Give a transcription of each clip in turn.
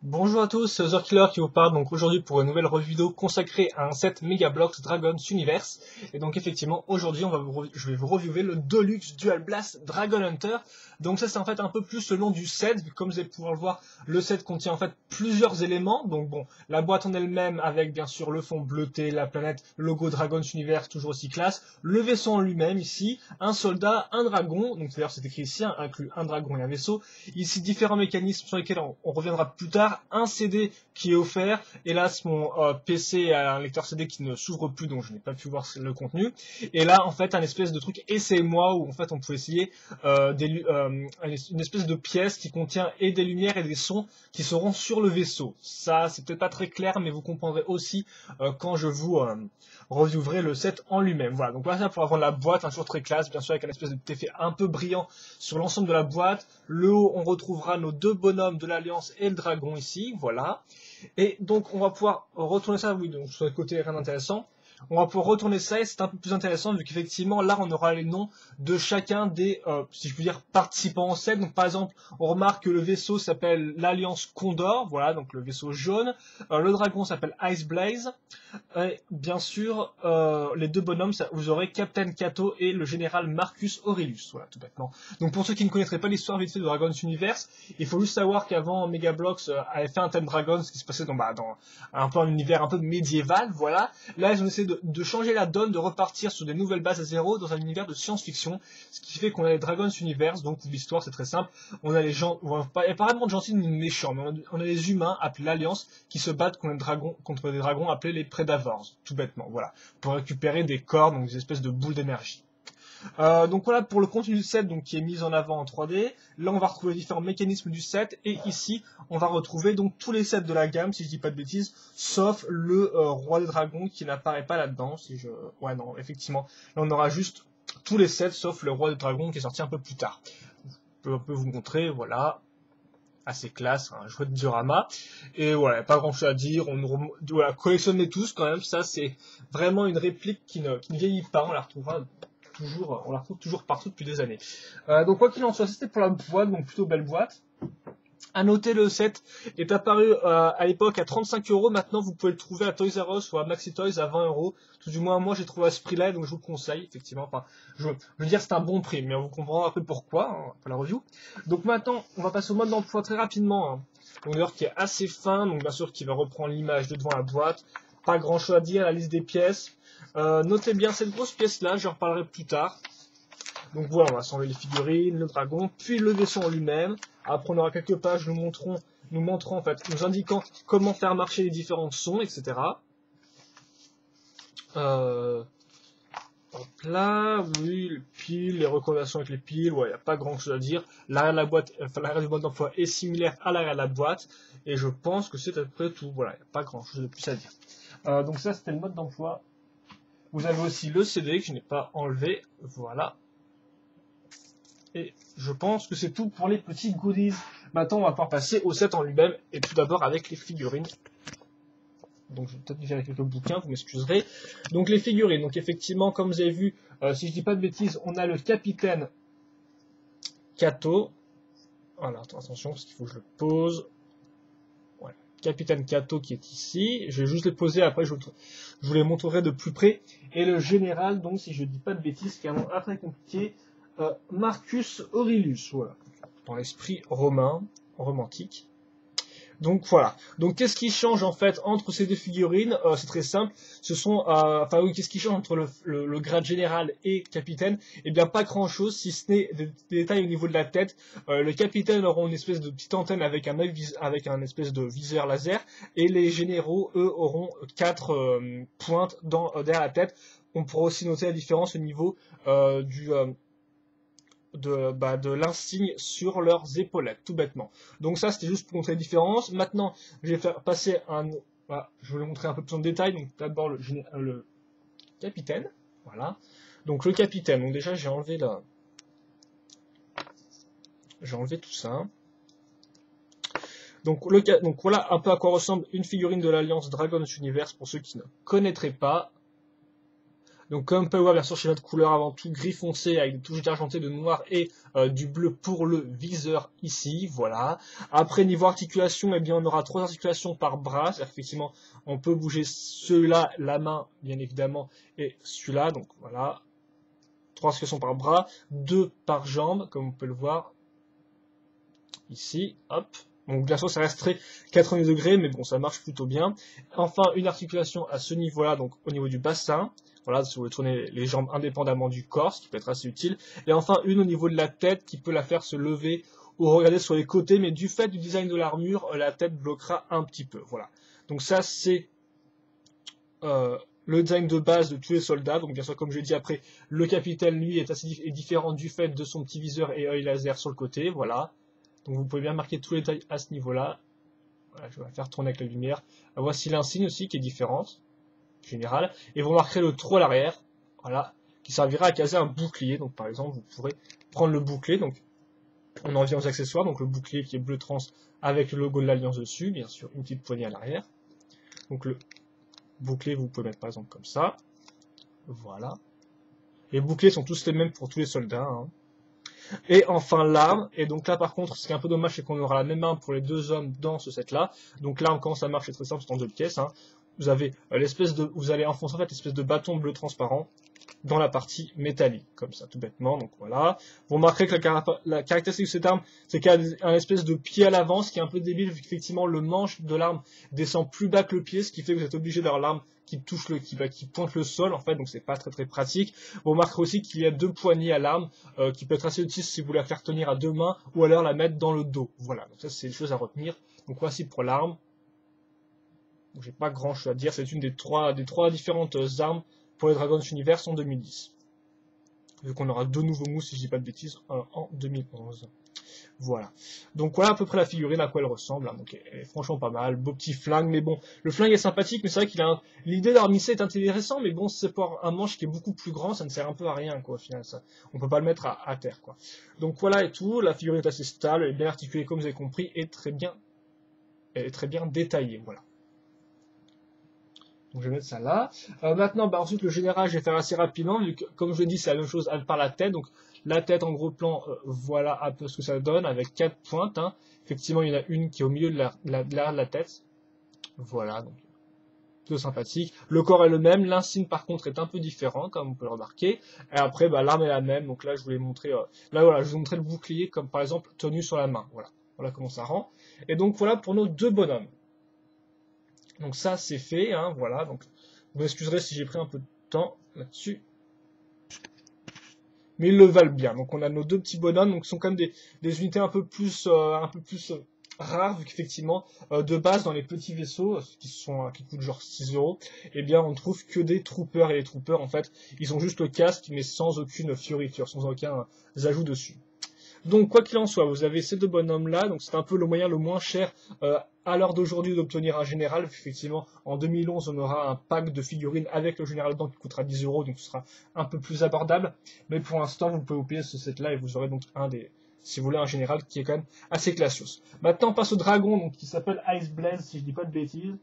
Bonjour à tous, c'est Otherkiller qui vous parle donc aujourd'hui pour une nouvelle review vidéo consacrée à un set Megablox Dragons Universe. Et donc effectivement aujourd'hui je vais vous reviewer le Deluxe Dual Blast Dragon Hunter. Donc ça c'est en fait un peu plus le nom du set, comme vous allez pouvoir le voir, le set contient en fait plusieurs éléments. Donc bon, la boîte en elle-même avec bien sûr le fond bleuté, la planète, le logo Dragons Universe toujours aussi classe, le vaisseau en lui-même ici, un soldat, un dragon, donc d'ailleurs c'est écrit ici, inclut un dragon et un vaisseau. Ici différents mécanismes sur lesquels on reviendra plus tard, un CD qui est offert. Hélas, mon PC a un lecteur CD qui ne s'ouvre plus, donc je n'ai pas pu voir le contenu. Et là, en fait, un espèce de truc essayez-moi où en fait on peut essayer une espèce de pièce qui contient et des lumières et des sons qui seront sur le vaisseau. Ça, c'est peut-être pas très clair, mais vous comprendrez aussi quand je vous reviewerai le set en lui-même. Voilà, donc voilà pour avoir la boîte, un toujours très classe, bien sûr avec un espèce d'effet un peu brillant sur l'ensemble de la boîte. Le haut, on retrouvera nos deux bonhommes de l'Alliance et le dragon ici, voilà. Et donc on va pouvoir retourner ça, oui, donc sur le côté rien d'intéressant. On va pouvoir retourner ça et c'est un peu plus intéressant vu qu'effectivement là on aura les noms de chacun des, si je puis dire, participants au set. Donc par exemple, on remarque que le vaisseau s'appelle l'Alliance Condor, voilà, donc le vaisseau jaune. Le dragon s'appelle Ice Blaze. Et bien sûr, les deux bonhommes, vous aurez Captain Cato et le général Marcus Aurelius, voilà, tout bêtement. Donc pour ceux qui ne connaîtraient pas l'histoire vite fait de Dragons Universe, il faut juste savoir qu'avant Megablox avait fait un thème Dragons, ce qui se passait dans un peu un univers un peu médiéval, voilà. Là, ils ont essayé de changer la donne, de repartir sur des nouvelles bases à zéro dans un univers de science-fiction, ce qui fait qu'on a les Dragons Universe. Donc l'histoire c'est très simple, on a les gens, il n'y a pas vraiment de gentils ni de méchants, mais on a les humains appelés l'Alliance qui se battent contre des dragons appelés les Predavors, tout bêtement, voilà, pour récupérer des corps, donc des espèces de boules d'énergie. Donc voilà pour le contenu du set donc, qui est mis en avant en 3D. Là on va retrouver les différents mécanismes du set et ici on va retrouver donc tous les sets de la gamme si je dis pas de bêtises, sauf le roi des dragons qui n'apparaît pas là-dedans. Ouais non effectivement là on aura juste tous les sets sauf le roi des dragons qui est sorti un peu plus tard. Je peux un peu vous montrer, voilà, assez classe, un chouette diorama. Et voilà, pas grand chose à dire, voilà, collectionnez tous quand même, ça c'est vraiment une réplique qui ne vieillit pas, on la retrouve toujours partout depuis des années. Donc quoi qu'il en soit, c'était pour la boîte, donc plutôt belle boîte. À noter, le set est apparu à l'époque à 35 euros. Maintenant, vous pouvez le trouver à Toys R Us ou à Maxi Toys à 20 euros. Tout du moins, moi, j'ai trouvé à ce prix-là, donc je vous le conseille, effectivement. Enfin, je veux dire, c'est un bon prix, mais vous comprendrez après pourquoi, hein, après la review. Donc maintenant, on va passer au mode d'emploi très rapidement. Hein. Donc d'ailleurs, qui est assez fin, donc bien sûr, qui va reprendre l'image de devant la boîte. Pas grand-chose à dire, la liste des pièces. Notez bien cette grosse pièce-là, j'en reparlerai plus tard. Donc voilà, on va assembler les figurines, le dragon, puis le vaisseau en lui-même. Après, on aura quelques pages nous montrant en fait, nous indiquant comment faire marcher les différents sons, etc. Hop là, oui, les piles, les recommandations avec les piles, ouais, il n'y a pas grand chose à dire. L'arrière de la boîte, enfin, l'arrière du mode d'emploi est similaire à l'arrière de la boîte, et je pense que c'est à peu près tout. Voilà, il n'y a pas grand chose de plus à dire. Donc ça, c'était le mode d'emploi. Vous avez aussi le CD que je n'ai pas enlevé, voilà. Et je pense que c'est tout pour les petits goodies. Maintenant, on va pouvoir passer au set en lui-même, et tout d'abord avec les figurines. Donc, je vais peut-être faire quelques bouquins, vous m'excuserez. Donc, les figurines. Donc, effectivement, comme vous avez vu, si je dis pas de bêtises, on a le capitaine Cato. Voilà, attention, parce qu'il faut que je le pose. Voilà. Capitaine Cato qui est ici. Je vais juste les poser, après je vous les montrerai de plus près. Et le général, donc, si je dis pas de bêtises, qui est un nom très compliqué, Marcus Aurelius, voilà, dans l'esprit romain, romantique. Donc voilà. Donc qu'est-ce qui change en fait entre ces deux figurines? C'est très simple. Ce sont, enfin oui, qu'est-ce qui change entre le grade général et capitaine? Eh bien pas grand-chose, si ce n'est des détails au niveau de la tête. Le capitaine aura une espèce de petite antenne avec avec un espèce de viseur laser, et les généraux, eux, auront quatre pointes derrière la tête. On pourra aussi noter la différence au niveau de l'insigne sur leurs épaulettes, tout bêtement. Donc ça, c'était juste pour montrer la différence. Maintenant, je vais faire passer voilà, je vais vous montrer un peu plus en détail. Donc d'abord le capitaine, voilà. Donc le capitaine. Donc déjà, j'ai enlevé tout ça. Donc voilà un peu à quoi ressemble une figurine de l'Alliance Dragons Universe pour ceux qui ne connaîtraient pas. Donc comme on peut le voir, bien sûr, schéma de couleur avant tout gris foncé avec des touches d'argenté, de noir et du bleu pour le viseur ici, voilà. Après niveau articulation, eh bien on aura 3 articulations par bras, effectivement on peut bouger ceux-là, la main bien évidemment, et celui-là, donc voilà. 3 articulations par bras, 2 par jambe, comme on peut le voir ici, hop. Donc bien sûr ça reste très 90 degrés, mais bon ça marche plutôt bien. Enfin une articulation à ce niveau-là, donc au niveau du bassin. Voilà, si vous voulez tourner les jambes indépendamment du corps, ce qui peut être assez utile. Et enfin une au niveau de la tête qui peut la faire se lever ou regarder sur les côtés, mais du fait du design de l'armure, la tête bloquera un petit peu. Voilà. Donc ça c'est le design de base de tous les soldats. Donc bien sûr comme je l'ai dit après, le capitaine lui est assez différent du fait de son petit viseur et œil laser sur le côté. Voilà. Donc vous pouvez bien marquer tous les détails à ce niveau-là. Voilà, je vais faire tourner avec la lumière. Voici l'insigne aussi qui est différente, générale. Et vous marquerez le trou à l'arrière, voilà, qui servira à caser un bouclier. Donc par exemple, vous pourrez prendre le bouclier. Donc on en vient aux accessoires. Donc le bouclier qui est bleu trans avec le logo de l'Alliance dessus, bien sûr, une petite poignée à l'arrière. Donc le bouclier, vous pouvez mettre par exemple comme ça. Voilà. Les boucliers sont tous les mêmes pour tous les soldats, hein. Et enfin l'arme, et donc là par contre ce qui est un peu dommage c'est qu'on aura la même arme pour les 2 hommes dans ce set là. Donc l'arme comment ça marche c'est très simple, c'est en 2 pièces, hein. Vous avez vous allez enfoncer en fait l'espèce de bâton bleu transparent dans la partie métallique, comme ça tout bêtement, donc voilà. Vous remarquerez que la caractéristique de cette arme c'est qu'elle a un espèce de pied à l'avant, ce qui est un peu débile vu qu'effectivement le manche de l'arme descend plus bas que le pied, ce qui fait que vous êtes obligé d'avoir l'arme qui touche qui pointe le sol en fait, donc c'est pas très pratique. Vous remarquerez aussi qu'il y a 2 poignées à l'arme qui peut être assez utile si vous voulez la faire tenir à 2 mains ou alors la mettre dans le dos. Voilà, donc ça c'est des choses à retenir. Donc voici pour l'arme. J'ai pas grand chose à dire, c'est une des trois différentes armes pour les Dragons Universe en 2010. Vu qu'on aura 2 nouveaux moves si je dis pas de bêtises en 2011. Voilà. Donc voilà à peu près la figurine à quoi elle ressemble, hein. Donc elle est franchement pas mal, beau petit flingue, mais bon, le flingue est sympathique, mais c'est vrai qu'il a l'idée d'armisser est intéressant, mais bon, c'est pour un manche qui est beaucoup plus grand, ça ne sert un peu à rien, quoi, au final, ça. On peut pas le mettre à terre, quoi. Donc voilà et tout, la figurine est assez stable, elle est bien articulée comme vous avez compris, et elle est très bien détaillée, voilà. Donc je vais mettre ça là. Maintenant, ensuite le général, je vais faire assez rapidement, vu que, comme je l'ai dit, c'est la même chose par la tête. Donc la tête en gros plan, voilà un peu ce que ça donne, avec 4 pointes, hein. Effectivement, il y en a une qui est au milieu de la tête. Voilà, donc plutôt sympathique. Le corps est le même, l'insigne par contre est un peu différent, comme on peut le remarquer. Et après, l'arme est la même. Donc là, je voulais montrer, là voilà, je vous montrer le bouclier, comme par exemple tenu sur la main. Voilà, voilà comment ça rend. Et donc voilà pour nos 2 bonhommes. Donc ça c'est fait, hein, voilà, donc vous m'excuserez si j'ai pris un peu de temps là-dessus. Mais ils le valent bien. Donc on a nos 2 petits bonhommes, donc ce sont quand même des unités un peu plus rares, vu qu'effectivement, de base dans les petits vaisseaux, qui coûtent genre 6 €, eh bien on ne trouve que des troopers, et les troopers en fait, ils ont juste le casque, mais sans aucune fioriture, sans aucun ajout dessus. Donc quoi qu'il en soit, vous avez ces 2 bonhommes là, donc c'est un peu le moyen le moins cher à l'heure d'aujourd'hui d'obtenir un général. Effectivement, en 2011 on aura un pack de figurines avec le général dedans qui coûtera 10 €, donc ce sera un peu plus abordable. Mais pour l'instant vous pouvez vous payer ce set là et vous aurez donc si vous voulez un général qui est quand même assez classios. Maintenant on passe au dragon donc, qui s'appelle Ice Blaze si je dis pas de bêtises.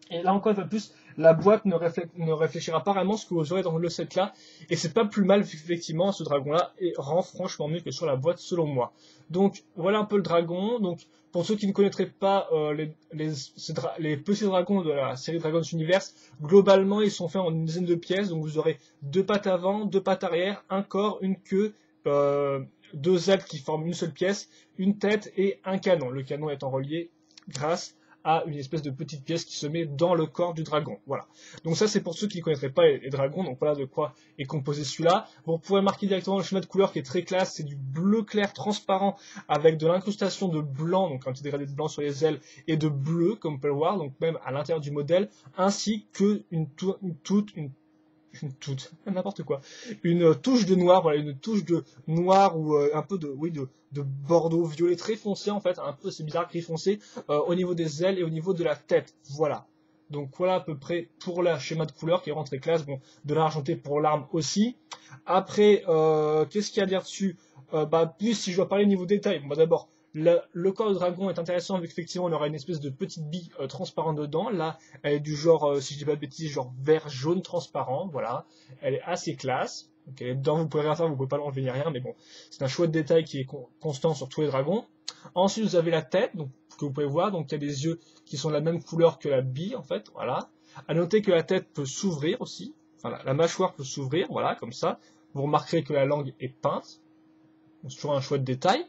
Et là encore une fois de plus, la boîte ne réfléchira pas vraiment ce que vous aurez dans le set là, et c'est pas plus mal effectivement ce dragon là, et rend franchement mieux que sur la boîte selon moi. Donc voilà un peu le dragon. Donc pour ceux qui ne connaîtraient pas les petits dragons de la série Dragons Universe, globalement ils sont faits en une dizaine de pièces, donc vous aurez 2 pattes avant, 2 pattes arrière, un corps, une queue, 2 ailes qui forment une seule pièce, une tête et un canon. Le canon étant relié grâce à une espèce de petite pièce qui se met dans le corps du dragon. Voilà. Donc ça c'est pour ceux qui ne connaîtraient pas les dragons, donc voilà de quoi est composé celui-là. Vous pouvez marquer directement le schéma de couleur qui est très classe, c'est du bleu clair transparent avec de l'incrustation de blanc, donc un petit dégradé de blanc sur les ailes, et de bleu comme on peut le voir, donc même à l'intérieur du modèle, ainsi que une touche de noir, voilà, une touche de noir ou un peu de bordeaux violet très foncé en fait, un peu c'est bizarre gris foncé au niveau des ailes et au niveau de la tête, voilà. Donc voilà à peu près pour le schéma de couleur qui est rentré classe, bon, de l'argenté pour l'arme aussi. Après, qu'est-ce qu'il y a à dire dessus? Plus si je dois parler niveau détail, bon, d'abord Le corps de dragon est intéressant vu qu'effectivement on aura une espèce de petite bille transparente dedans. Là, elle est du genre, si je dis pas de bêtises, genre vert jaune transparent. Voilà, elle est assez classe. Donc elle est dedans, vous pouvez rien faire, vous pouvez pas l'enlever ni rien, mais bon, c'est un chouette détail qui est constant sur tous les dragons. Ensuite, vous avez la tête, donc que vous pouvez voir, donc il y a des yeux qui sont de la même couleur que la bille en fait. Voilà. À noter que la tête peut s'ouvrir aussi. Enfin, la mâchoire peut s'ouvrir, voilà, comme ça. Vous remarquerez que la langue est peinte. C'est toujours un chouette détail.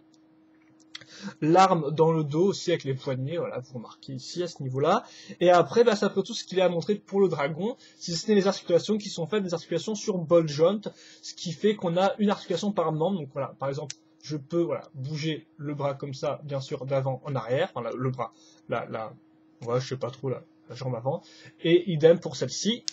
L'arme dans le dos aussi avec les poignets, voilà, vous remarquez ici à ce niveau-là. Et après, bah, c'est après tout ce qu'il est à montrer pour le dragon, si ce n'est les articulations qui sont faites, des articulations sur ball joint, ce qui fait qu'on a une articulation par membre. Donc voilà, par exemple, je peux voilà, bouger le bras comme ça, bien sûr, d'avant en arrière, enfin le bras, ouais, je sais pas trop, la jambe avant, et idem pour celle-ci.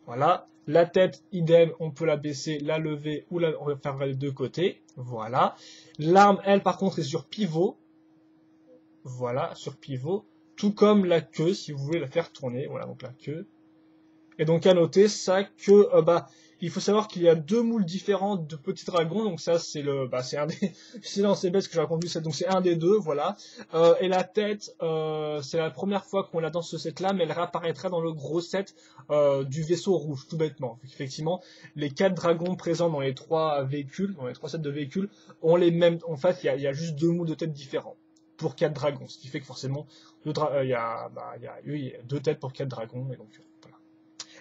Voilà, la tête, idem, on peut la baisser, la lever ou la faire vers les deux côtés. Voilà. L'arme, elle, par contre, est sur pivot. Voilà, sur pivot. Tout comme la queue, si vous voulez la faire tourner. Voilà, donc la queue. Et donc à noter ça que il faut savoir qu'il y a deux moules différents de petits dragons, donc ça c'est c'est un des c'est bête ce que j'ai raconté, donc c'est un des deux, voilà. Et la tête, c'est la première fois qu'on l'a dans ce set là, mais elle réapparaîtra dans le gros set du vaisseau rouge, tout bêtement. Effectivement, les 4 dragons présents dans les 3 véhicules, dans les 3 sets de véhicules, ont les mêmes. En fait, il y a juste 2 moules de tête différents pour 4 dragons, ce qui fait que forcément il y a 2 têtes pour 4 dragons, et donc voilà.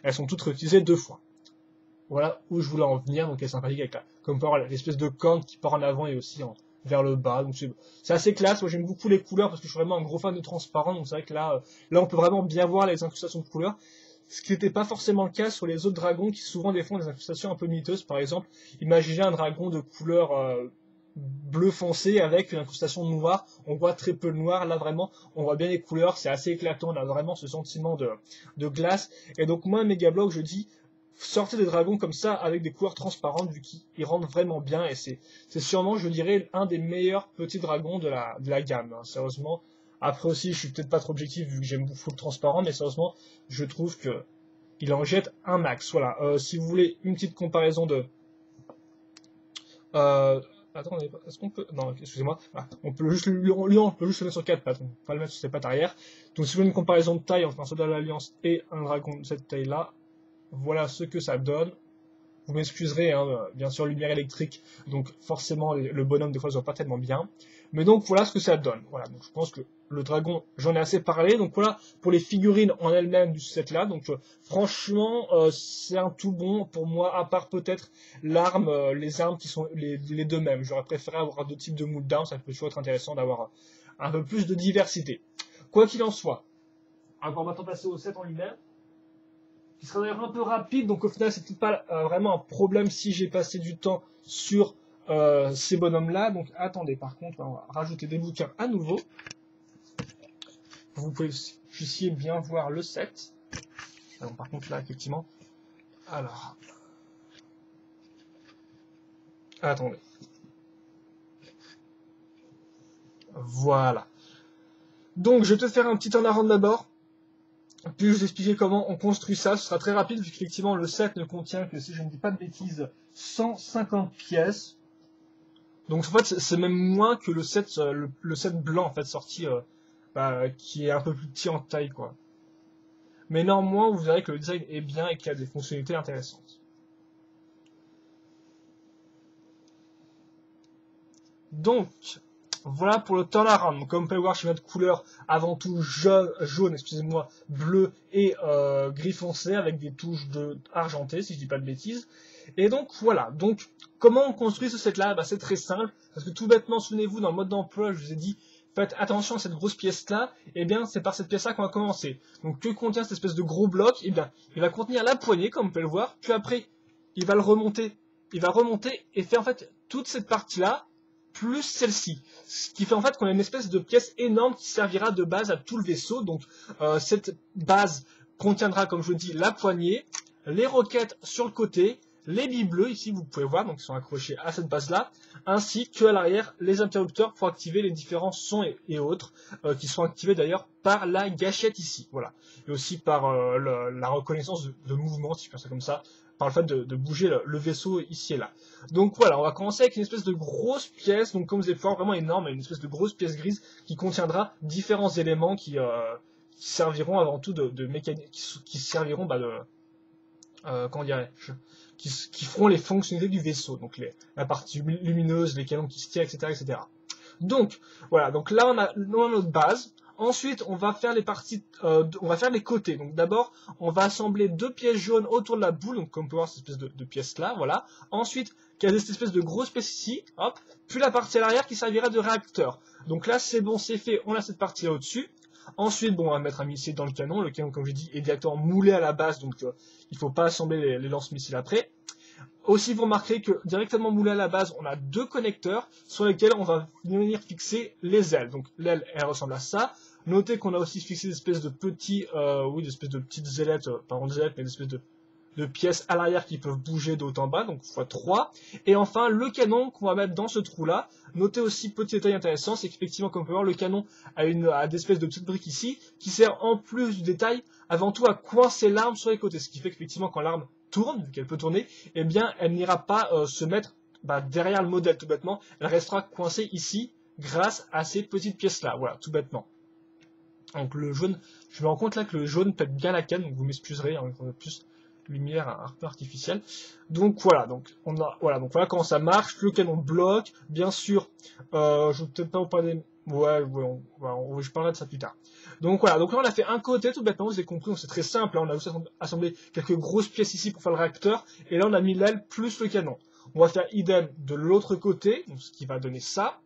Elles sont toutes réutilisées 2 fois. Voilà où je voulais en venir, donc elle est sympathique avec comme par l'espèce de corne qui part en avant et aussi vers le bas, donc c'est assez classe. Moi j'aime beaucoup les couleurs parce que je suis vraiment un gros fan de transparent, donc c'est vrai que là on peut vraiment bien voir les incrustations de couleurs, ce qui n'était pas forcément le cas sur les autres dragons qui souvent des fois ont des incrustations un peu miteuses. Par exemple, imaginez un dragon de couleur bleu foncé avec une incrustation noire, on voit très peu le noir, là vraiment on voit bien les couleurs, c'est assez éclatant, on a vraiment ce sentiment de glace, et donc moi Mega Bloks je dis sortez des dragons comme ça avec des couleurs transparentes vu qu'ils rendent vraiment bien, et c'est sûrement je dirais un des meilleurs petits dragons de la gamme, hein, sérieusement. Après aussi je suis peut-être pas trop objectif vu que j'aime beaucoup le transparent, mais sérieusement je trouve que il en jette un max. Voilà, si vous voulez une petite comparaison de attendez, est-ce qu'on peut... Non, excusez-moi. Ah, on peut juste on peut juste le mettre sur 4 pattes, on peut pas le mettre sur ses pattes arrière. Donc si vous voulez une comparaison de taille entre un soldat de l'Alliance et un dragon de cette taille-là, voilà ce que ça donne. Vous m'excuserez, hein, bien sûr, lumière électrique, donc forcément le bonhomme des fois ne voit pas tellement bien. Mais donc voilà ce que ça donne. Voilà, donc je pense que le dragon, j'en ai assez parlé. Donc voilà pour les figurines en elles-mêmes du set là. Donc franchement, c'est un tout bon pour moi, à part peut-être l'arme, les armes qui sont les deux mêmes. J'aurais préféré avoir deux types de moules d'armes, ça peut toujours être intéressant d'avoir un peu plus de diversité. Quoi qu'il en soit, on va maintenant passer au set en lui-même, qui sera d'ailleurs un peu rapide, donc au final c'est pas vraiment un problème si j'ai passé du temps sur ces bonhommes là. Donc attendez, par contre on va rajouter des bouquins à nouveau, vous pouvez puissiez bien voir le set. Alors, par contre là effectivement, alors attendez, voilà, donc je vais te faire un petit turnaround d'abord, puis je vais vous expliquer comment on construit ça. Ce sera très rapide vu qu'effectivement le set ne contient que, si je ne dis pas de bêtises, 150 pièces. Donc en fait c'est même moins que le set blanc en fait sorti qui est un peu plus petit en taille quoi. Mais néanmoins vous verrez que le design est bien et qu'il y a des fonctionnalités intéressantes. Donc voilà pour le turnaround. Comme vous pouvez voir, je vais mettre couleur avant tout jaune, excusez-moi, bleu et gris foncé avec des touches argentées si je dis pas de bêtises. Et donc voilà, donc comment on construit ce set là, c'est très simple, parce que tout bêtement, souvenez-vous, dans le mode d'emploi, je vous ai dit, faites attention à cette grosse pièce là, et bien c'est par cette pièce là qu'on va commencer. Donc que contient cette espèce de gros bloc? Et bien il va contenir la poignée, comme vous pouvez le voir, puis après il va remonter et faire en fait toute cette partie là, plus celle-ci. Ce qui fait en fait qu'on a une espèce de pièce énorme qui servira de base à tout le vaisseau. Donc cette base contiendra, comme je vous dis, la poignée, les roquettes sur le côté, les billes bleues, ici vous pouvez voir, donc ils sont accrochés à cette base-là, ainsi que à l'arrière les interrupteurs pour activer les différents sons et autres, qui sont activés d'ailleurs par la gâchette ici, voilà. Et aussi par la reconnaissance de mouvement, si je peux dire ça comme ça, par le fait de bouger le vaisseau ici et là. Donc voilà, on va commencer avec une espèce de grosse pièce, donc comme vous allez voir, vraiment énorme, une espèce de grosse pièce grise qui contiendra différents éléments qui serviront avant tout de mécanique, qui serviront comment dirais-je, qui feront les fonctionnalités du vaisseau, donc la partie lumineuse, les canons qui se tirent, etc., etc. Donc voilà, donc là on a notre base. Ensuite, on va faire les parties, on va faire les côtés. Donc d'abord, on va assembler 2 pièces jaunes autour de la boule, donc comme on peut voir cette espèce de pièce là, voilà. Ensuite, caser cette espèce de grosse pièce ici, hop. Puis la partie à l'arrière qui servira de réacteur. Donc là, c'est bon, c'est fait, on a cette partie là au-dessus. Ensuite, bon, on va mettre un missile dans le canon. Le canon, comme j'ai dit, est directement moulé à la base, donc il ne faut pas assembler les lance-missiles après. Aussi, vous remarquerez que directement moulé à la base, on a 2 connecteurs sur lesquels on va venir fixer les ailes. Donc l'aile, elle ressemble à ça. Notez qu'on a aussi fixé des espèces de petits, des espèces de petites ailettes, pas des ailettes, mais des espèces de pièces à l'arrière qui peuvent bouger de haut en bas, donc x3. Et enfin, le canon qu'on va mettre dans ce trou-là. Notez aussi, petit détail intéressant, c'est qu'effectivement, comme on peut voir, le canon a des espèces de petites briques ici, qui sert en plus du détail, avant tout à coincer l'arme sur les côtés. Ce qui fait qu'effectivement, quand l'arme tourne, vu qu'elle peut tourner, eh bien, elle n'ira pas se mettre derrière le modèle, tout bêtement. Elle restera coincée ici, grâce à ces petites pièces-là. Voilà, tout bêtement. Donc le jaune, je me rends compte là que le jaune pète bien la canne, donc vous m'excuserez, hein, on a plus lumière un peu artificielle. Donc voilà, donc voilà comment ça marche. Le canon bloque, bien sûr. Je vais peut-être pas vous parler. Ouais, je parlerai de ça plus tard. Donc voilà, donc là on a fait un côté tout bêtement, vous avez compris, c'est très simple. Hein, on a aussi assemblé quelques grosses pièces ici pour faire le réacteur, et là on a mis l'aile plus le canon. On va faire idem de l'autre côté, donc ce qui va donner ça.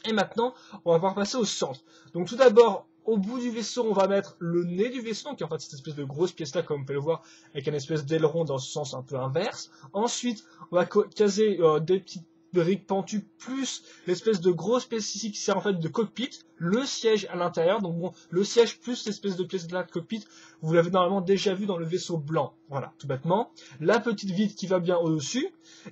Et maintenant, on va pouvoir passer au centre. Donc tout d'abord, au bout du vaisseau, on va mettre le nez du vaisseau, qui est en fait cette espèce de grosse pièce-là, comme on peut le voir, avec une espèce d'aileron dans ce sens un peu inverse. Ensuite, on va caser des petites briques pentues, plus l'espèce de grosse pièce ici qui sert en fait de cockpit, le siège à l'intérieur. Donc bon, le siège plus l'espèce de pièce de la cockpit, vous l'avez normalement déjà vu dans le vaisseau blanc. Voilà, tout bêtement. La petite vitre qui va bien au-dessus.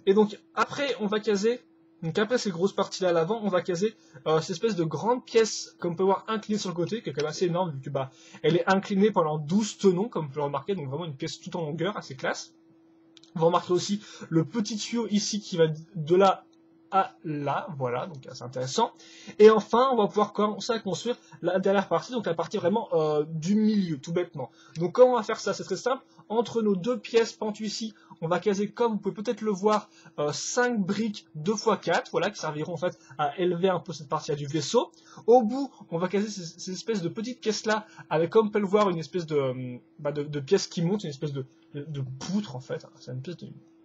Et donc après, on va caser... Donc après ces grosses parties-là à l'avant, on va caser cette espèce de grande pièce, comme on peut voir, inclinée sur le côté, qui est quand même assez énorme, vu que elle est inclinée pendant 12 tenons, comme vous pouvez le remarquer, donc vraiment une pièce tout en longueur, assez classe. Vous remarquerez aussi le petit tuyau ici qui va de là à là, voilà, donc assez intéressant. Et enfin, on va pouvoir commencer à construire la dernière partie, donc la partie vraiment du milieu, tout bêtement. Donc comment on va faire ça? C'est très simple. Entre nos 2 pièces pentues ici, on va caser, comme vous pouvez peut-être le voir, 5 briques 2x4, voilà, qui serviront en fait à élever un peu cette partie-là du vaisseau. Au bout, on va caser ces espèces de petites pièces-là, avec, comme on peut le voir, une espèce de pièce qui monte, une espèce de poutre en fait. C'est une espèce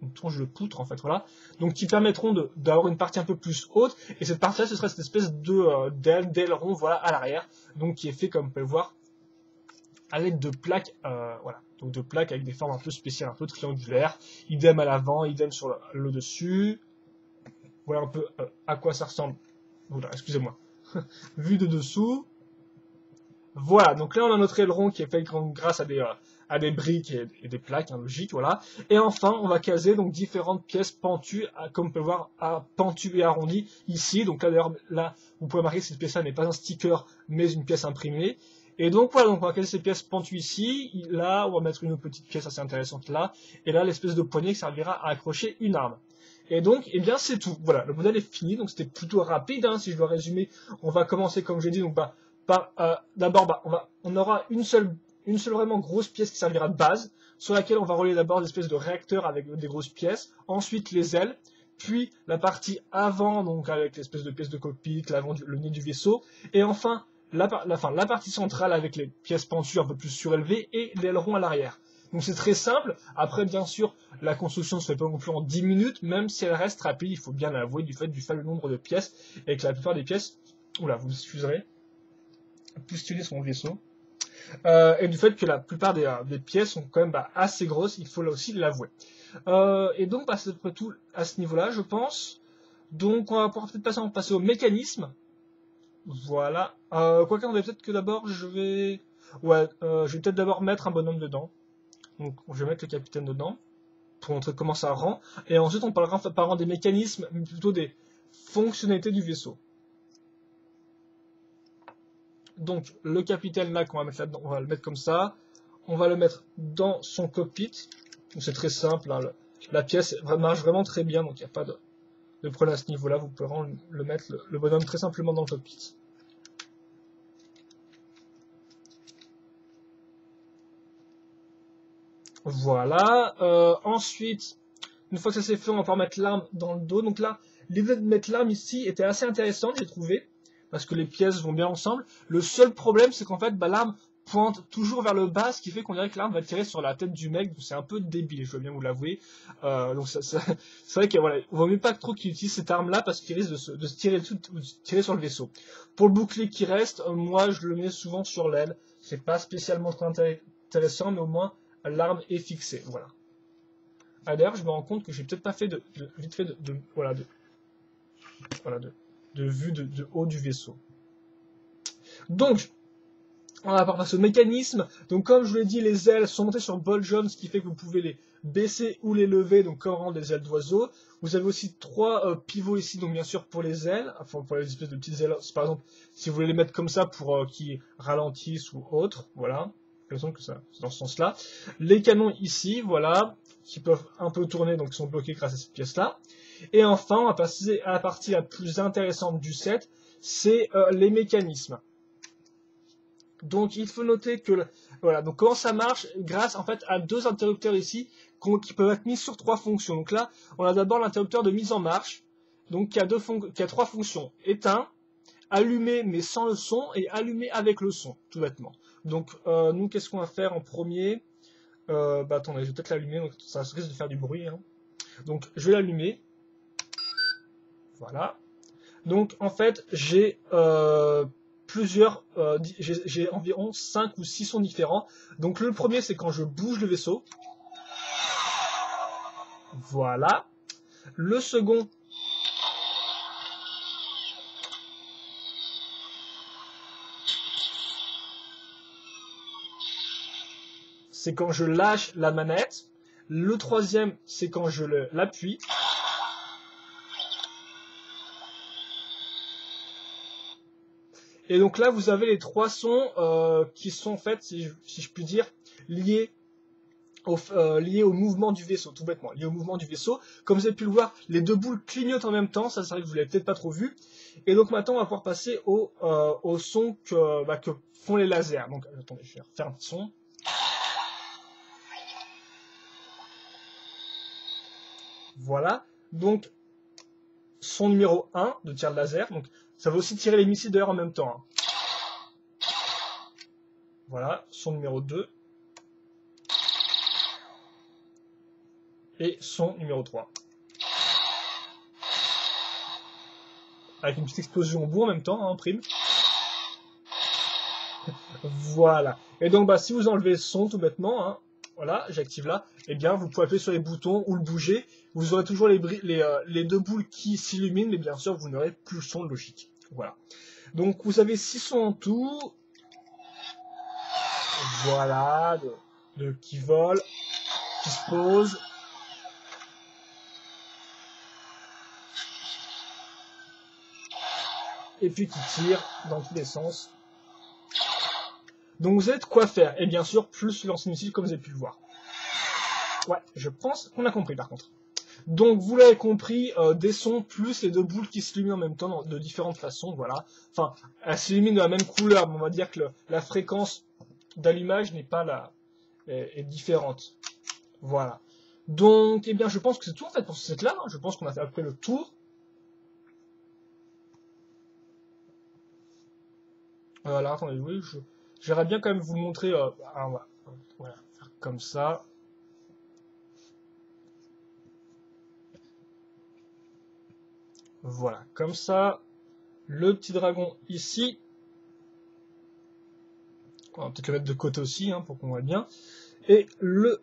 une tronche de poutre en fait, voilà. Donc qui permettront d'avoir une partie un peu plus haute, et cette partie-là, ce serait cette espèce d'aileron, voilà, à l'arrière, donc qui est fait, comme on peut le voir, à l'aide de plaques, voilà, donc de plaques avec des formes un peu spéciales, un peu triangulaires, idem à l'avant, idem sur le dessus, voilà un peu à quoi ça ressemble, voilà, excusez-moi, vu de dessous, voilà, donc là on a notre aileron qui est fait grâce à des briques et des plaques, hein, logique, voilà, et enfin on va caser donc différentes pièces pentues, comme on peut voir, pentues et arrondies ici, donc là d'ailleurs, là, vous pouvez remarquer que cette pièce-là n'est pas un sticker, mais une pièce imprimée. Et donc voilà, donc on va caser ces pièces pentues ici, là on va mettre une petite pièce assez intéressante là, et là l'espèce de poignée qui servira à accrocher une arme. Et donc, eh bien c'est tout, voilà, le modèle est fini, donc c'était plutôt rapide, hein, si je dois résumer. On va commencer comme j'ai dit, donc d'abord on aura une seule vraiment grosse pièce qui servira de base, sur laquelle on va relier d'abord des espèces de réacteurs avec des grosses pièces, ensuite les ailes, puis la partie avant, donc avec l'espèce de pièce de cockpit, l'avant, le nez du vaisseau, et enfin la partie centrale avec les pièces pentues un peu plus surélevées et l'aileron à l'arrière. Donc c'est très simple. Après, bien sûr, la construction ne se fait pas non plus en 10 minutes, même si elle reste rapide, il faut bien l'avouer, du fait du faible nombre de pièces, et que la plupart des pièces, oula, vous excuserez, postuler son vaisseau, et du fait que la plupart des pièces sont quand même assez grosses, il faut là aussi l'avouer. Et donc, c'est à peu près tout à ce niveau-là, je pense. Donc, on va pouvoir peut-être passer au mécanisme. Voilà. Quoique, on va peut-être que d'abord, je vais peut-être d'abord mettre un bonhomme dedans. Donc, je vais mettre le capitaine dedans, pour montrer comment ça rend. Et ensuite, on parlera pas vraiment des mécanismes, mais plutôt des fonctionnalités du vaisseau. Donc, le capitaine là, qu'on va mettre là-dedans, on va le mettre comme ça. On va le mettre dans son cockpit. C'est très simple, hein, la pièce marche vraiment très bien, donc il n'y a pas de problème à ce niveau-là. Vous pouvez vraiment le mettre, le bonhomme, très simplement dans le cockpit. Voilà. Ensuite, une fois que ça c'est fait, on va pouvoir mettre l'arme dans le dos. Donc là, l'idée de mettre l'arme ici était assez intéressante, j'ai trouvé, parce que les pièces vont bien ensemble. Le seul problème, c'est qu'en fait, l'arme pointe toujours vers le bas, ce qui fait qu'on dirait que l'arme va tirer sur la tête du mec, donc c'est un peu débile, je dois bien vous l'avouer. Donc c'est vrai qu'il voilà, vaut mieux pas trop qu'il utilise cette arme-là, parce qu'il risque de se tirer dessus ou de tirer sur le vaisseau. Pour le bouclier qui reste, moi je le mets souvent sur l'aile. C'est pas spécialement très intéressant, mais au moins l'arme est fixée. Voilà. Ah, d'ailleurs, je me rends compte que j'ai peut-être pas fait vite fait de vue de haut du vaisseau. Donc, on va passer au mécanisme. Donc, comme je vous l'ai dit, les ailes sont montées sur ball joint, ce qui fait que vous pouvez les baisser ou les lever, donc comme rendre des ailes d'oiseau. Vous avez aussi 3 pivots ici, donc bien sûr pour les ailes, enfin pour les espèces de petites ailes, par exemple, si vous voulez les mettre comme ça pour qu'ils ralentissent ou autre, voilà. J'ai l'impression que ça, c'est dans ce sens-là. Les canons ici, voilà, qui peuvent un peu tourner, donc qui sont bloqués grâce à cette pièce-là. Et enfin, on va passer à la partie la plus intéressante du set, c'est les mécanismes. Donc il faut noter que, voilà, donc comment ça marche, grâce en fait à 2 interrupteurs ici, qui peuvent être mis sur 3 fonctions. Donc là, on a d'abord l'interrupteur de mise en marche, donc qui a 3 fonctions. Éteint, allumé mais sans le son, et allumé avec le son, tout bêtement. Donc nous, qu'est-ce qu'on va faire en premier? Attendez, je vais peut-être l'allumer, donc ça risque de faire du bruit. Hein. Donc je vais l'allumer. Voilà. Donc en fait, j'ai j'ai environ 5 ou 6 sons différents. Donc le premier, c'est quand je bouge le vaisseau. Voilà. Le second, c'est quand je lâche la manette. Le troisième, c'est quand je l'appuie. Et donc là, vous avez les 3 sons qui sont en fait, si je puis dire, liés au mouvement du vaisseau, tout bêtement, liés au mouvement du vaisseau. Comme vous avez pu le voir, les 2 boules clignotent en même temps, ça c'est vrai que vous l'avez peut-être pas trop vu. Et donc maintenant, on va pouvoir passer au son que font les lasers. Donc attendez, je vais refaire un petit son. Voilà, donc son numéro 1 de tir de laser, donc ça va aussi tirer les missiles d'ailleurs en même temps. Hein. Voilà, son numéro 2. Et son numéro 3. Avec une petite explosion au bout en même temps, hein, prime. Voilà. Et donc, si vous enlevez le son tout bêtement, hein, voilà, j'active là, et bien, vous pouvez appuyer sur les boutons ou le bouger. Vous aurez toujours les 2 boules qui s'illuminent, mais bien sûr, vous n'aurez plus le son logique. Voilà. Donc, vous avez 6 sons en tout. Voilà, qui volent, qui se posent. Et puis qui tire dans tous les sens. Donc vous avez de quoi faire, et bien sûr, plus lancer missile comme vous avez pu le voir. Ouais, je pense qu'on a compris par contre. Donc vous l'avez compris, des sons plus les 2 boules qui s'illuminent en même temps de différentes façons, voilà. Enfin, elles s'illuminent de la même couleur, mais on va dire que la fréquence d'allumage n'est pas est différente. Voilà. Donc, eh bien, je pense que c'est tout en fait pour ce set-là. Hein. Je pense qu'on a fait à peu près le tour. Là, attendez, oui, j'aimerais bien quand même vous le montrer. Voilà, faire comme ça. Voilà, comme ça. Le petit dragon ici. On va peut-être le mettre de côté aussi, hein, pour qu'on voit bien. Et le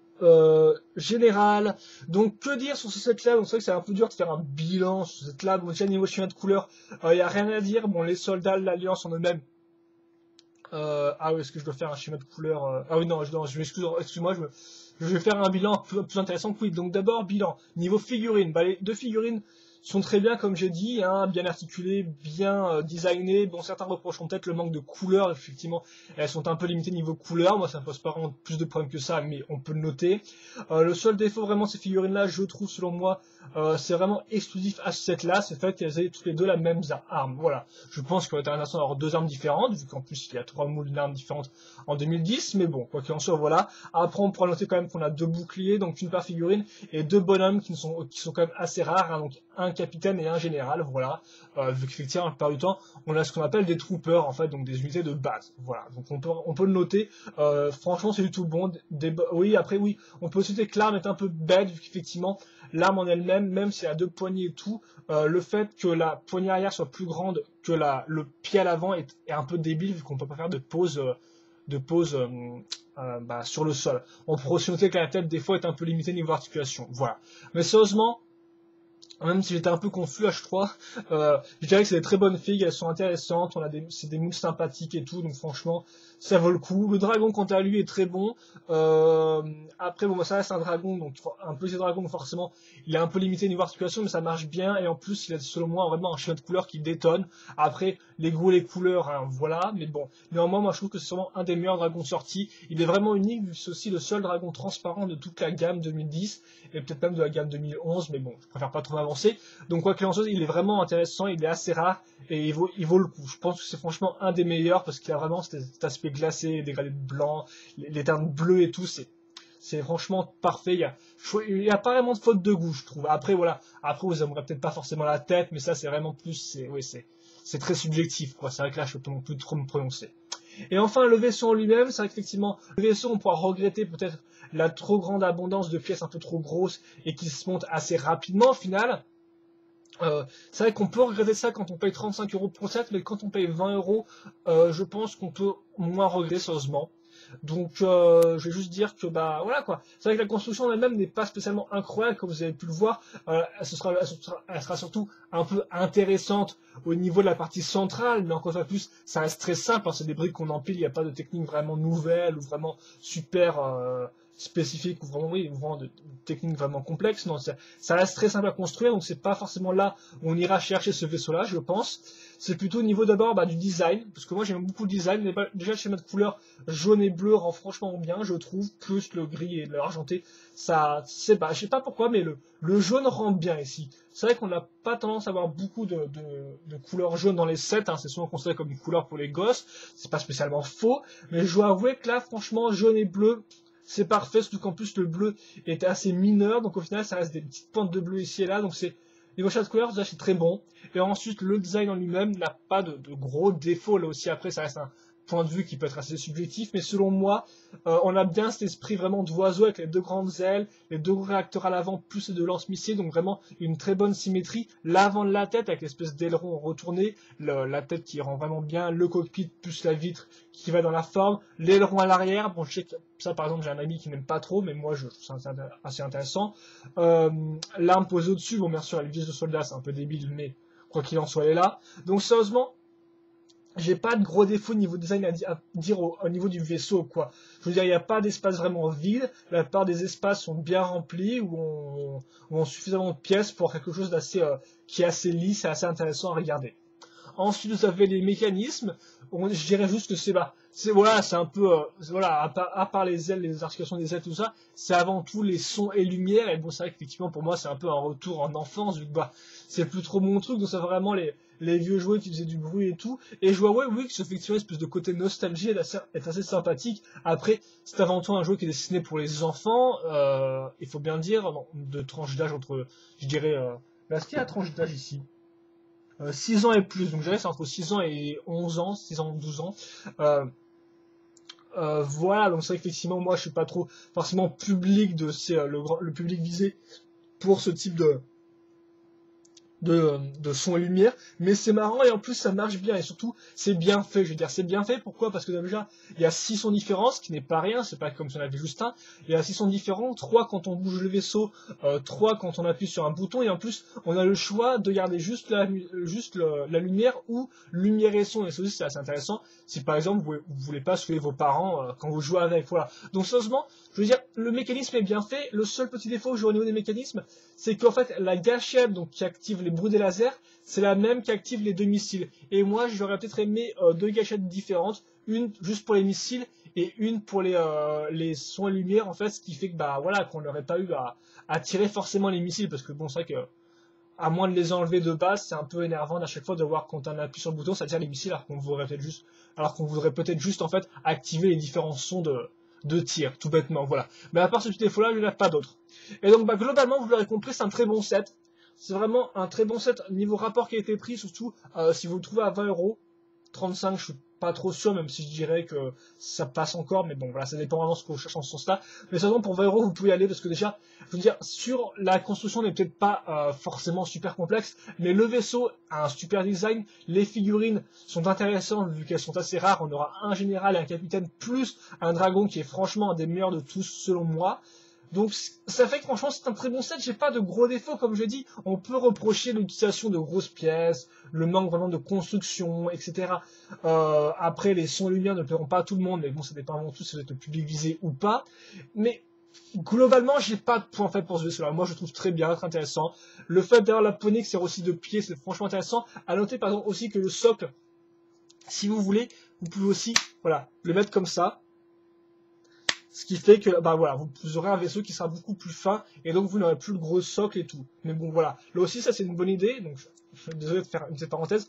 général. Donc, que dire sur ce set-là? Donc, c'est vrai que c'est un peu dur de faire un bilan sur ce set-là. Bon, déjà, niveau schéma de couleur, il n'y a rien à dire. Bon, les soldats de l'Alliance en eux-mêmes. Ah oui, est-ce que je dois faire un schéma de couleur? Ah oui, non, excuse-moi, je vais faire un bilan plus intéressant que oui. Donc d'abord, bilan. Niveau figurines, les 2 figurines sont très bien, comme j'ai dit, hein, bien articulées, bien designées. Bon, certains reprocheront peut-être le manque de couleurs, effectivement, elles sont un peu limitées niveau couleur. Moi, ça me pose pas vraiment plus de problèmes que ça, mais on peut le noter. Le seul défaut vraiment de ces figurines-là, je trouve, selon moi, c'est vraiment exclusif à ce set-là, c'est le fait qu'elles aient toutes les deux la même arme. Voilà. Je pense qu'on va être intéressant d'avoir deux armes différentes, vu qu'en plus il y a 3 moules d'armes différentes en 2010, mais bon, quoi qu'il en soit, voilà. Après, on pourra noter quand même qu'on a 2 boucliers, donc une par figurine, et 2 bonhommes qui sont quand même assez rares, hein, donc un capitaine et un général, voilà. Vu qu'effectivement, la plupart du temps, on a ce qu'on appelle des troopers, en fait, donc des unités de base, voilà. Donc on peut le noter. Franchement, c'est du tout bon. Oui, après, oui, on peut citer que l'arme est un peu bête, vu qu'effectivement, l'arme en elle-même, même si elle a 2 poignées et tout, le fait que la poignée arrière soit plus grande que le pied à l'avant est un peu débile, vu qu'on peut pas faire de pause sur le sol. On pourrait aussi noter que la tête des fois est un peu limitée niveau articulation. Voilà. Mais sérieusement, même si j'étais un peu confus à H3, je dirais que c'est des très bonnes filles, elles sont intéressantes, c'est des moods sympathiques et tout, donc franchement, ça vaut le coup. Le dragon, quant à lui, est très bon. Après, bon, ça reste un dragon, donc un petit dragon, donc forcément, il est un peu limité niveau articulation, mais ça marche bien, et en plus, il a selon moi vraiment un schéma de couleurs qui détonne. Après, les goûts et les couleurs, hein, voilà, mais bon. Néanmoins, moi, je trouve que c'est vraiment un des meilleurs dragons sortis. Il est vraiment unique, vu que c'est aussi le seul dragon transparent de toute la gamme 2010, et peut-être même de la gamme 2011, mais bon, je préfère pas trop m'avancer. Donc, quoi qu'il en soit, il est vraiment intéressant, il est assez rare, et il vaut le coup. Je pense que c'est franchement un des meilleurs, parce qu'il a vraiment cet aspect glacé, les dégradés de blanc, les teintes bleues et tout, c'est franchement parfait. Il y a pas vraiment de faute de goût, je trouve. Après, voilà. Après, vous aimerez peut-être pas forcément la tête, mais ça, c'est vraiment plus, c'est très subjectif, quoi. C'est vrai que là, je peux plus trop me prononcer. Et enfin, le vaisseau en lui-même, c'est vrai qu'effectivement, le vaisseau, on pourra regretter peut-être la trop grande abondance de pièces un peu trop grosses et qui se montent assez rapidement, au final. C'est vrai qu'on peut regretter ça quand on paye 35 € pour le set, mais quand on paye 20 €, je pense qu'on peut moins regretter sérieusement. Donc je vais juste dire que bah voilà quoi. C'est vrai que la construction en elle-même n'est pas spécialement incroyable comme vous avez pu le voir. Elle sera surtout un peu intéressante au niveau de la partie centrale, mais encore une fois plus, ça reste très simple. Hein, c'est des briques qu'on empile, il n'y a pas de technique vraiment nouvelle ou vraiment super spécifique ou vraiment de technique vraiment complexe. Non, ça reste très simple à construire, donc c'est pas forcément là où on ira chercher ce vaisseau-là, je pense. C'est plutôt au niveau d'abord du design, parce que moi j'aime beaucoup le design. Mais déjà le schéma de couleur jaune et bleu rend franchement bien, je trouve, plus le gris et l'argenté. Ça, je sais pas pourquoi, mais le jaune rend bien ici. C'est vrai qu'on n'a pas tendance à avoir beaucoup de couleurs jaunes dans les sets, hein. C'est souvent considéré comme une couleur pour les gosses, c'est pas spécialement faux, mais je dois avouer que là, franchement, jaune et bleu, c'est parfait, surtout qu'en plus le bleu est assez mineur, donc au final ça reste des petites pointes de bleu ici et là, donc c'est niveau choix de couleurs, déjà c'est très bon. Et ensuite le design en lui-même n'a pas de gros défauts, là aussi après ça reste un point de vue qui peut être assez subjectif, mais selon moi, on a bien cet esprit vraiment d'oiseau avec les 2 grandes ailes, les 2 réacteurs à l'avant plus les 2 lance-missiles, donc vraiment une très bonne symétrie. L'avant de la tête avec l'espèce d'aileron retourné, la tête qui rend vraiment bien, le cockpit plus la vitre qui va dans la forme, l'aileron à l'arrière, bon je sais que ça par exemple j'ai un ami qui n'aime pas trop, mais moi je trouve ça assez intéressant. L'arme posée au-dessus, bon bien sûr elle vise le soldat, c'est un peu débile, mais quoi qu'il en soit elle est là. Donc sérieusement, j'ai pas de gros défauts niveau design à dire au niveau du vaisseau, quoi. Je veux dire, il n'y a pas d'espace vraiment vide, la plupart des espaces sont bien remplis, où on suffisamment de pièces pour quelque chose d'assez, qui est assez lisse et assez intéressant à regarder. Ensuite, vous avez les mécanismes. Je dirais juste que c'est un peu, voilà, à part les ailes, les articulations des ailes, tout ça, c'est avant tout les sons et lumières. Et bon, c'est vrai qu'effectivement, pour moi, c'est un peu un retour en enfance, vu que c'est plus trop mon truc. Donc, c'est vraiment les vieux jouets qui faisaient du bruit et tout. Et je vois, oui, que ce effectivement, une espèce de côté nostalgie est assez sympathique. Après, c'est avant tout un jeu qui est destiné pour les enfants. Il faut bien dire, de tranche d'âge entre, je dirais, là, est-ce qu'il y a la tranche d'âge ici? 6 ans et plus, donc je dirais c'est entre 6 ans et 11 ans, 6 ans, 12 ans. Voilà, donc c'est vrai qu'effectivement, moi je suis pas trop forcément public le public visé pour ce type de son et lumière, mais c'est marrant et en plus ça marche bien et surtout c'est bien fait. Je veux dire, c'est bien fait. Pourquoi? Parce que déjà il y a 6 sons différents, ce qui n'est pas rien. C'est pas comme si on avait juste un. Il y a 6 sons différents, 3 quand on bouge le vaisseau, 3 quand on appuie sur un bouton, et en plus on a le choix de garder juste la lumière ou lumière et son. Et ça aussi c'est assez intéressant. Si par exemple vous voulez pas soulever vos parents quand vous jouez avec, voilà. Donc sérieusement, je veux dire, le mécanisme est bien fait. Le seul petit défaut que j'ai au niveau des mécanismes, c'est qu'en fait la gâchette donc qui active les les broues des lasers, c'est la même qui active les deux missiles. Et moi, j'aurais peut-être aimé deux gâchettes différentes, une juste pour les missiles et une pour les sons et lumière, en fait, ce qui fait que bah voilà, qu'on n'aurait pas eu à tirer forcément les missiles, parce que bon, c'est vrai que à moins de les enlever de base, c'est un peu énervant à chaque fois de voir quand on appuie sur le bouton, ça tire les missiles, alors qu'on voudrait peut-être juste en fait activer les différents sons de tir, tout bêtement, voilà. Mais à part ce petit défaut-là, il n'y en a pas d'autre. Et donc, bah, globalement, vous l'aurez compris, c'est un très bon set. C'est vraiment un très bon set niveau rapport qui a été pris, surtout si vous le trouvez à 20 €. 35, je suis pas trop sûr, même si je dirais que ça passe encore, mais bon, voilà, ça dépend vraiment de ce qu'on cherche en ce sens-là. Mais sinon, pour 20 €, vous pouvez y aller, parce que déjà, je veux dire, sur la construction n'est peut-être pas forcément super complexe, mais le vaisseau a un super design, les figurines sont intéressantes, vu qu'elles sont assez rares, on aura un général et un capitaine, plus un dragon qui est franchement un des meilleurs de tous, selon moi. Donc ça fait que franchement c'est un très bon set, j'ai pas de gros défauts comme je dis, on peut reprocher l'utilisation de grosses pièces, le manque vraiment de construction, etc. Après les sons et lumières ne plairont pas à tout le monde, mais bon ça dépend avant tout si vous êtes le public visé ou pas. Mais globalement j'ai pas de point faible pour ce vaisseau là, moi je trouve très bien, très intéressant. Le fait d'avoir la poney qui sert aussi de pied, c'est franchement intéressant. À noter par exemple aussi que le socle, si vous voulez, vous pouvez aussi voilà, le mettre comme ça. Ce qui fait que bah voilà, vous aurez un vaisseau qui sera beaucoup plus fin et donc vous n'aurez plus le gros socle et tout. Mais bon voilà, là aussi ça c'est une bonne idée, donc je suis désolé de faire une petite parenthèse.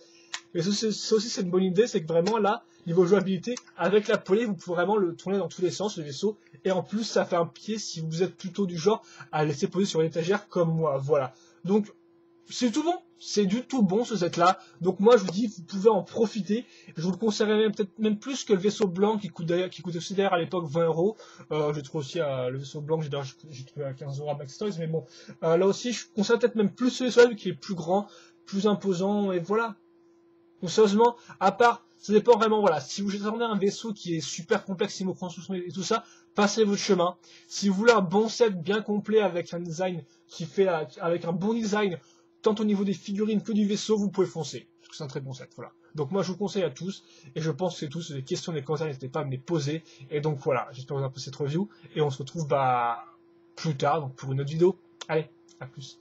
Mais ça aussi c'est une bonne idée, c'est que vraiment là, niveau jouabilité, avec la polée, vous pouvez vraiment le tourner dans tous les sens, le vaisseau, et en plus ça fait un pied si vous êtes plutôt du genre à laisser poser sur l'étagère comme moi, voilà. Donc c'est tout bon, c'est du tout bon ce set là, donc moi je vous dis vous pouvez en profiter, je vous le conseillerais peut-être même plus que le vaisseau blanc qui coûte aussi d'ailleurs à l'époque 20 €, j'ai trouvé aussi le vaisseau blanc que j'ai trouvé à 15 € à Max Toys, mais bon, là aussi je conseille peut-être même plus ce vaisseau là vu qu'il est plus grand, plus imposant, et voilà. Donc sérieusement, à part, ça dépend vraiment, voilà, si vous attendez un vaisseau qui est super complexe niveau construction et tout ça, passez votre chemin. Si vous voulez un bon set bien complet avec un design avec un bon design, tant au niveau des figurines que du vaisseau, vous pouvez foncer. Parce que c'est un très bon set, voilà. Donc moi je vous conseille à tous, et je pense que c'est tout, des questions des commentaires, n'hésitez pas à me les poser. Et donc voilà, j'espère que vous avez apprécié cette review, et on se retrouve bah plus tard donc pour une autre vidéo. Allez, à plus.